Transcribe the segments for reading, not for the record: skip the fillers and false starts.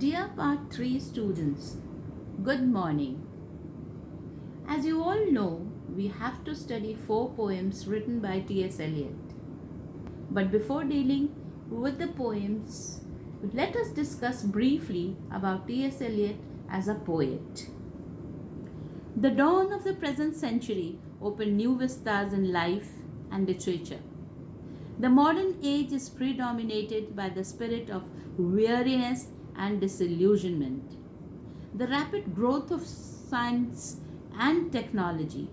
Dear Part 3 students, good morning. As you all know, we have to study 4 poems written by T.S. Eliot. But before dealing with the poems, let us discuss briefly about T.S. Eliot as a poet. The dawn of the present century opened new vistas in life and literature. The modern age is predominated by the spirit of weariness and disillusionment. The rapid growth of science and technology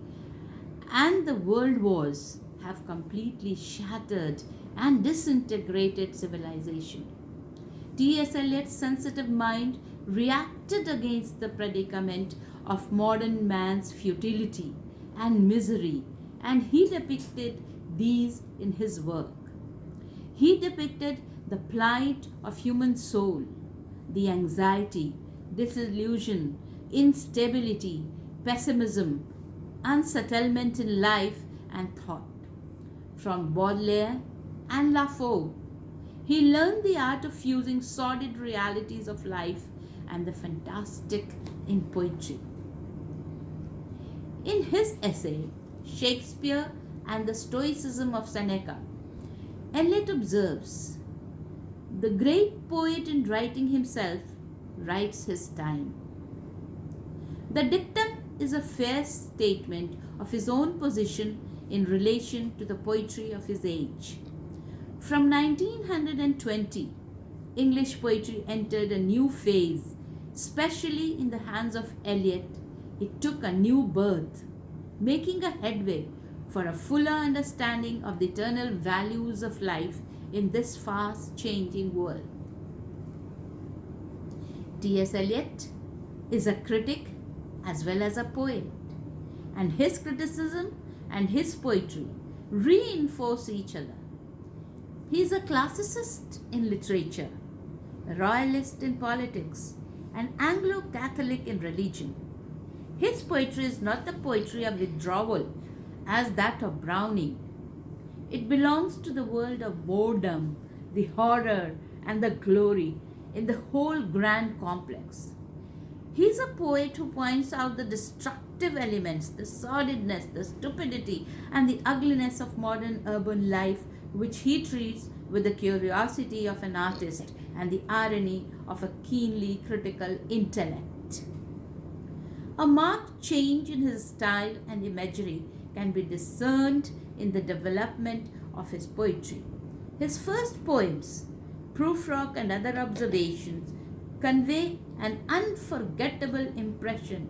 and the world wars have completely shattered and disintegrated civilization. T.S. Eliot's sensitive mind reacted against the predicament of modern man's futility and misery, and he depicted these in his work. He depicted the plight of human soul, the anxiety, disillusion, instability, pessimism, unsettlement in life and thought. From Baudelaire and Lafaux, he learned the art of fusing sordid realities of life and the fantastic in poetry. In his essay, Shakespeare and the Stoicism of Seneca, Eliot observes, "The great poet in writing himself writes his time." The dictum is a fair statement of his own position in relation to the poetry of his age. From 1920, English poetry entered a new phase, especially in the hands of Eliot. It took a new birth, making a headway for a fuller understanding of the eternal values of life in this fast-changing world. T.S. Eliot is a critic as well as a poet, and his criticism and his poetry reinforce each other. He is a classicist in literature, a royalist in politics, and Anglo-Catholic in religion. His poetry is not the poetry of withdrawal as that of Browning. It belongs to the world of boredom, the horror, and the glory in the whole grand complex. He is a poet who points out the destructive elements, the sordidness, the stupidity, and the ugliness of modern urban life, which he treats with the curiosity of an artist and the irony of a keenly critical intellect. A marked change in his style and imagery can be discerned in the development of his poetry. His first poems, Prof and Other Observations, convey an unforgettable impression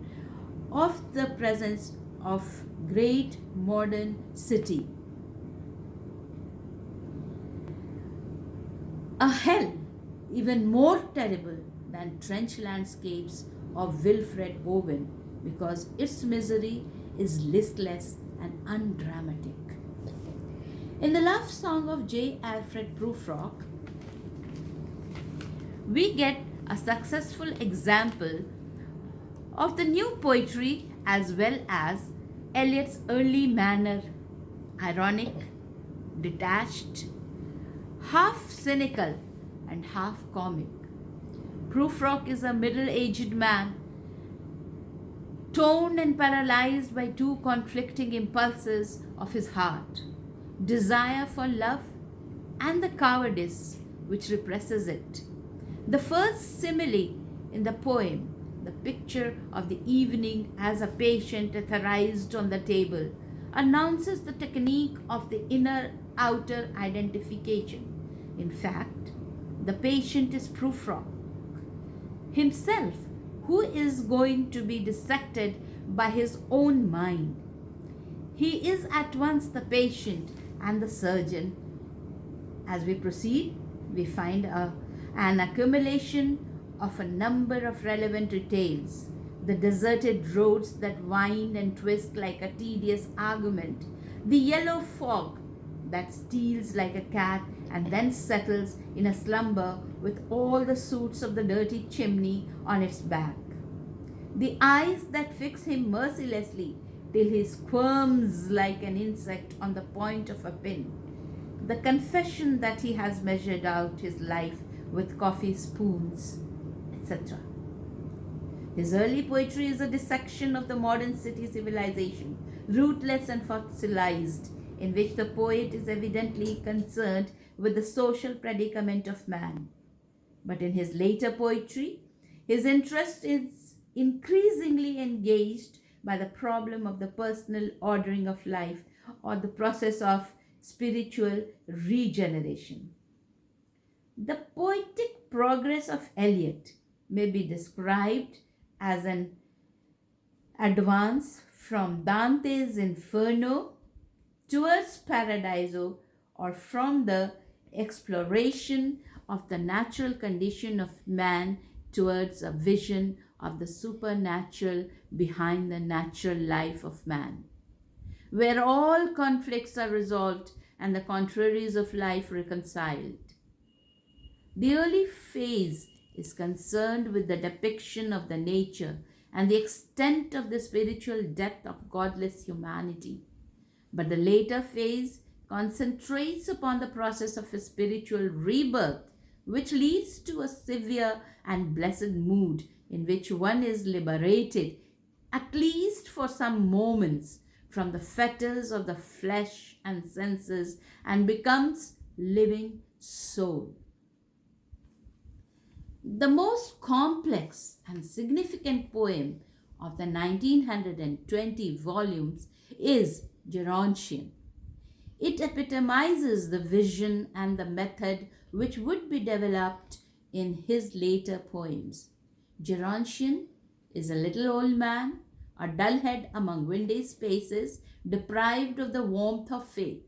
of the presence of great modern city. A hell even more terrible than trench landscapes of Wilfred Owen, because its misery is listless and undramatic. In the love song of J. Alfred Prufrock, we get a successful example of the new poetry as well as Eliot's early manner, ironic, detached, half cynical and half comic. Prufrock is a middle-aged man, torn and paralyzed by two conflicting impulses of his heart, desire for love and the cowardice which represses it. The first simile in the poem, the picture of the evening as a patient etherized on the table, announces the technique of the inner-outer identification. In fact, the patient is Prufrock himself, who is going to be dissected by his own mind. He is at once the patient and the surgeon. As we proceed, we find an accumulation of a number of relevant details, the deserted roads that wind and twist like a tedious argument, the yellow fog that steals like a cat and then settles in a slumber with all the soot of the dirty chimney on its back, the eyes that fix him mercilessly till he squirms like an insect on the point of a pin, the confession that he has measured out his life with coffee spoons, etc. etc. His early poetry is a dissection of the modern city civilization, rootless and fossilized, in which the poet is evidently concerned with the social predicament of man. But in his later poetry, his interest is increasingly engaged by the problem of the personal ordering of life or the process of spiritual regeneration. The poetic progress of Eliot may be described as an advance from Dante's Inferno towards Paradiso, or from the exploration of the natural condition of man towards a vision of the supernatural behind the natural life of man, where all conflicts are resolved and the contraries of life reconciled. The early phase is concerned with the depiction of the nature and the extent of the spiritual depth of godless humanity. But the later phase concentrates upon the process of a spiritual rebirth, which leads to a severe and blessed mood in which one is liberated, at least for some moments, from the fetters of the flesh and senses and becomes living soul. The most complex and significant poem of the 1920 volumes is Gerontian. It epitomizes the vision and the method which would be developed in his later poems. Gerontian is a little old man, a dullhead among windy spaces, deprived of the warmth of faith.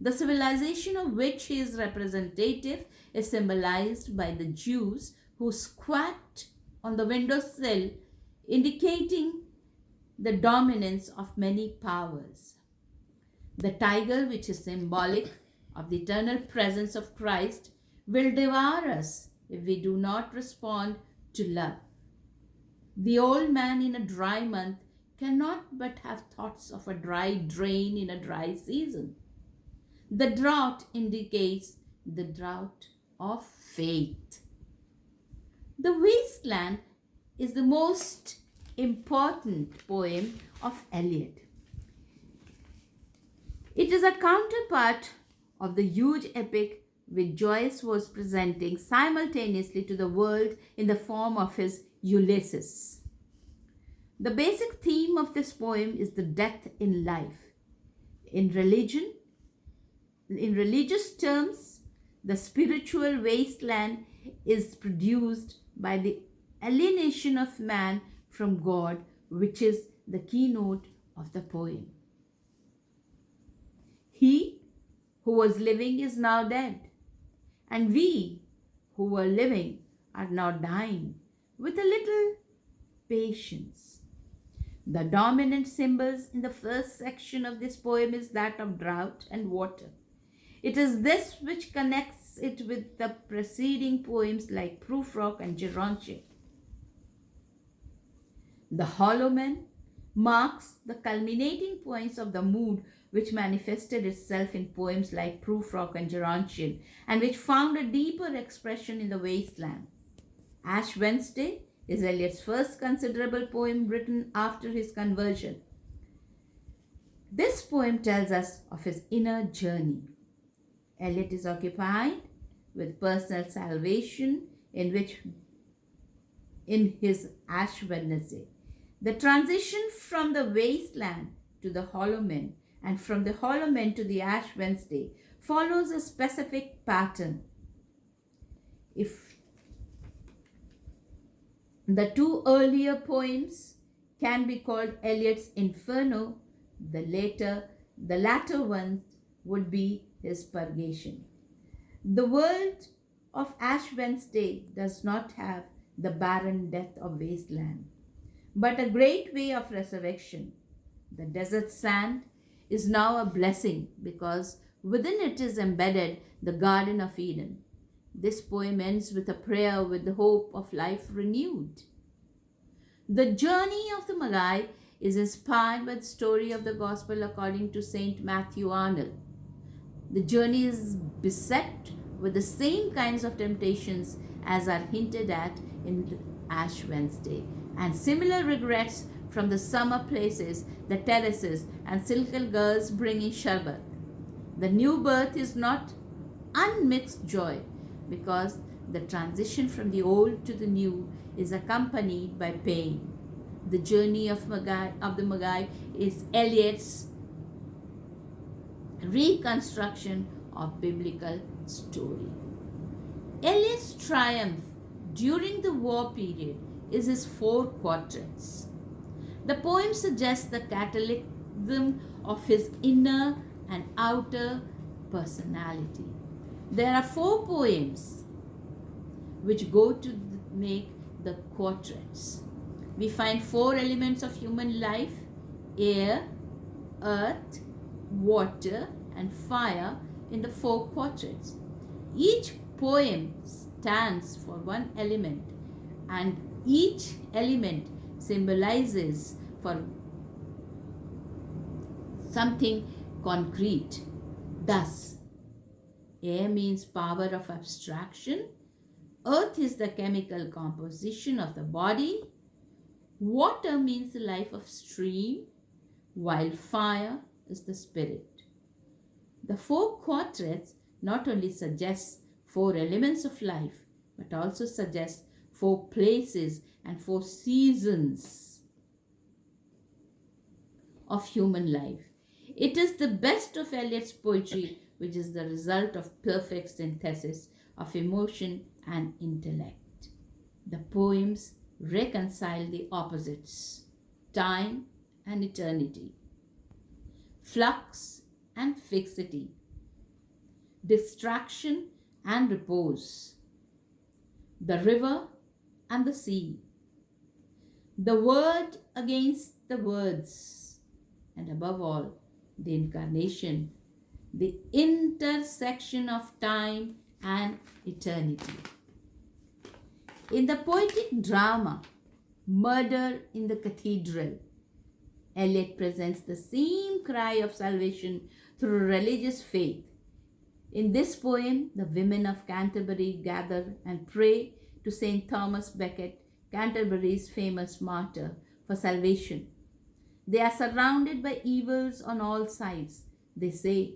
The civilization of which he is representative is symbolized by the Jews who squat on the windowsill, indicating the dominance of many powers. The tiger, which is symbolic of the eternal presence of Christ, will devour us if we do not respond to love. The old man in a dry month cannot but have thoughts of a dry drain in a dry season. The drought indicates the drought of faith. The Wasteland is the most important poem of Eliot. It is a counterpart of the huge epic which Joyce was presenting simultaneously to the world in the form of his Ulysses. The basic theme of this poem is the death in life. In religious terms, the spiritual wasteland is produced by the alienation of man from God, which is the keynote of the poem. He who was living is now dead, and we who were living are now dying with a little patience. The dominant symbols in the first section of this poem is that of drought and water. It is this which connects it with the preceding poems like Prof and Jahan. The Hollow Man marks the culminating points of the mood which manifested itself in poems like Prof and Jahan and which found a deeper expression in the Wasteland. Ash Wednesday is Eliot's first considerable poem written after his conversion. This poem tells us of his inner journey. Eliot is occupied with personal salvation in his Ash Wednesday. The transition from the wasteland to the Hollow Men and from the Hollow Men to the Ash Wednesday follows a specific pattern. If the two earlier poems can be called Eliot's Inferno, the latter ones would be his Purgation. The world of Ash Wednesday does not have the barren death of wasteland, but a great way of resurrection. The desert sand is now a blessing because within it is embedded the Garden of Eden. This poem ends with a prayer with the hope of life renewed. The journey of the Magi is inspired by the story of the Gospel according to St. Matthew Arnold. The journey is beset with the same kinds of temptations as are hinted at in Ash Wednesday, and similar regrets from the summer places, the terraces, and silken girls bringing sharbat. The new birth is not unmixed joy, because the transition from the old to the new is accompanied by pain. The journey of the Magi is Eliot's reconstruction of biblical story. Eliot's triumph during the war period is his four quatrains. The poem suggests the catalysm of his inner and outer personality. There are four poems which go to make the quatrains. We find four elements of human life: air, earth, water, and fire in the four quatrains. Each poem stands for one element, and each element symbolizes for something concrete. Thus, air means power of abstraction, earth is the chemical composition of the body, water means the life of stream, while fire is the spirit. The four quatrains not only suggest four elements of life, but also suggest four places and four seasons of human life. It is the best of Eliot's poetry, which is the result of perfect synthesis of emotion and intellect. The poems reconcile the opposites: time and eternity, flux and fixity, distraction and repose, the river and the sea, the word against the words, and above all, the incarnation, the intersection of time and eternity. In the poetic drama, Murder in the Cathedral, Eliot presents the same cry of salvation through religious faith. In this poem, the women of Canterbury gather and pray to St. Thomas Becket, Canterbury's famous martyr, for salvation. They are surrounded by evils on all sides. They say,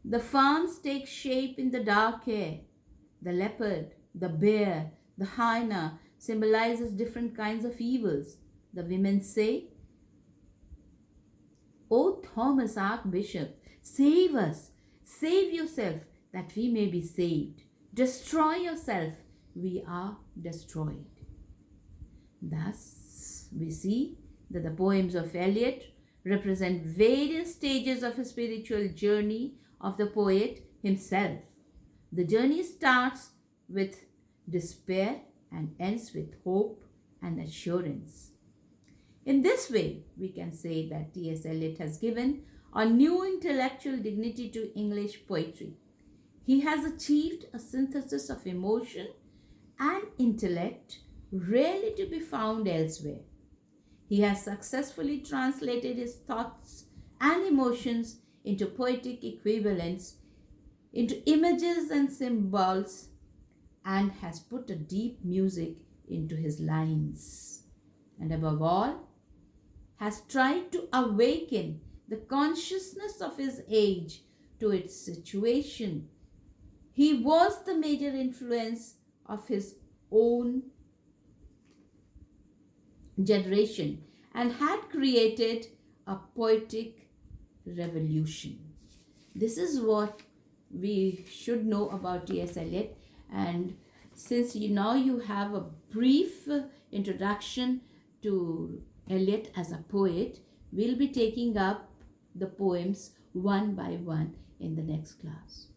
the farms take shape in the dark air. The leopard, the bear, the hyena symbolizes different kinds of evils. The women say, O Thomas Archbishop, save us, save yourself that we may be saved. Destroy yourself, we are destroyed. Thus, we see that the poems of Eliot represent various stages of a spiritual journey of the poet himself. The journey starts with despair and ends with hope and assurance. In this way, we can say that T.S. Eliot has given a new intellectual dignity to English poetry. He has achieved a synthesis of emotion and intellect rarely to be found elsewhere. He has successfully translated his thoughts and emotions into poetic equivalents, into images and symbols, and has put a deep music into his lines. And above all, has tried to awaken the consciousness of his age to its situation. He was the major influence of his own generation and had created a poetic revolution. This is what we should know about T.S. Eliot. And since now you have a brief introduction to Eliot as a poet, we'll be taking up the poems one by one in the next class.